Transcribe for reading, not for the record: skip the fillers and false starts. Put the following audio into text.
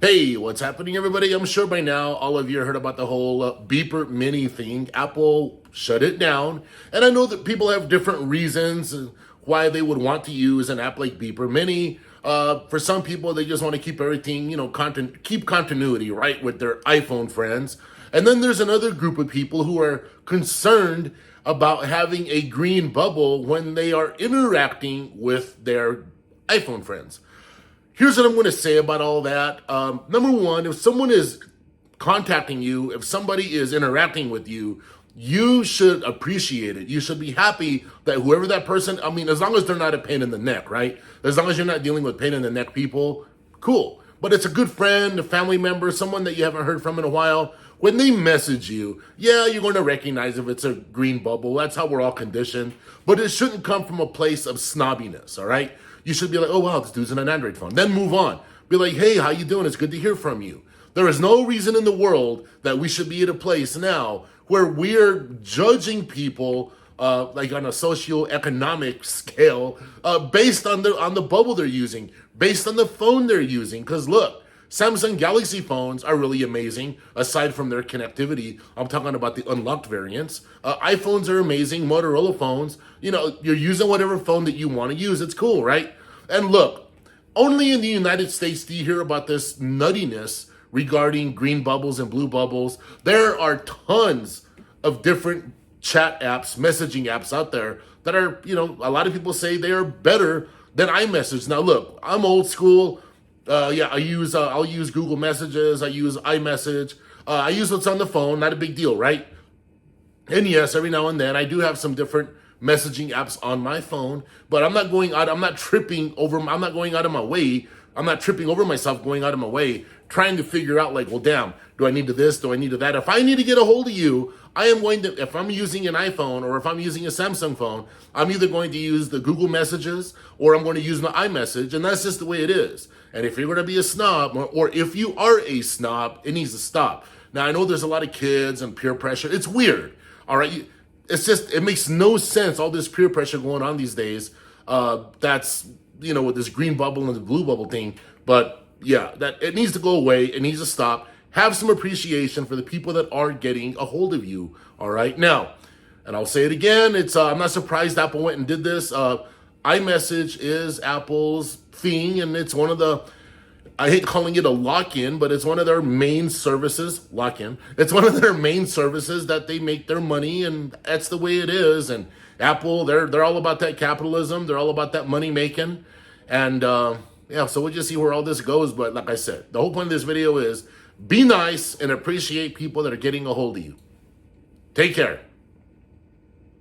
Hey, what's happening, everybody? I'm sure by now all of you heard about the whole beeper mini thing. Apple shut it down. And I know that people have different reasons why they would want to use an app like Beeper Mini. For some people, they just want to keep everything, keep continuity, right, with their iPhone friends. And then there's another group of people who are concerned about having a green bubble when they are interacting with their iPhone friends. Here's what I'm going to say about all that. Number one, if someone is contacting you, if somebody is interacting with you, you should appreciate it. You should be happy that whoever that person, as long as they're not a pain in the neck, right? As long as you're not dealing with pain in the neck people, cool. But it's a good friend, a family member, someone that you haven't heard from in a while. When they message you, yeah, you're going to recognize if it's a green bubble. That's how we're all conditioned. But it shouldn't come from a place of snobbiness, all right? You should be like, oh, wow, this dude's in an Android phone. Then move on. Be like, hey, how you doing? It's good to hear from you. There is no reason in the world that we should be at a place now where we're judging people like on a socio-economic scale based on the bubble they're using, based on the phone they're using. Because look, Samsung Galaxy phones are really amazing, aside from their connectivity. I'm talking about the unlocked variants. iPhones are amazing, Motorola phones. You're using whatever phone that you want to use. It's cool, right? And look, only in the United States do you hear about this nuttiness regarding green bubbles and blue bubbles. There are tons of different chat apps, messaging apps out there that are, a lot of people say they are better than iMessage. Now, look, I'm old school. I'll use Google Messages. I use iMessage. I use what's on the phone. Not a big deal, right? And yes, every now and then I do have some different messaging apps on my phone, but I'm not going out. I'm not tripping out of my way. I'm not tripping over myself going out of my way trying to figure out like, well, damn, do I need to this? Do I need to that? If I need to get a hold of you, I am going to, if I'm using an iPhone or if I'm using a Samsung phone, I'm either going to use the Google Messages or I'm going to use my iMessage, and that's just the way it is. And if you're going to be a snob, or if you are a snob, it needs to stop. Now, I know there's a lot of kids and peer pressure. It's weird, all right? It makes no sense, all this peer pressure going on these days. That's, with this green bubble and the blue bubble thing. But yeah, that it needs to go away. It needs to stop. Have some appreciation for the people that are getting a hold of you, all right? Now, and I'll say it again, I'm not surprised Apple went and did this. iMessage is Apple's thing, and it's one of I hate calling it a lock-in, but it's one of their main services, lock-in. It's one of their main services that they make their money, and that's the way it is. And Apple, they're all about that capitalism. They're all about that money making. And so we'll just see where all this goes. But like I said, the whole point of this video is be nice and appreciate people that are getting a hold of you. Take care.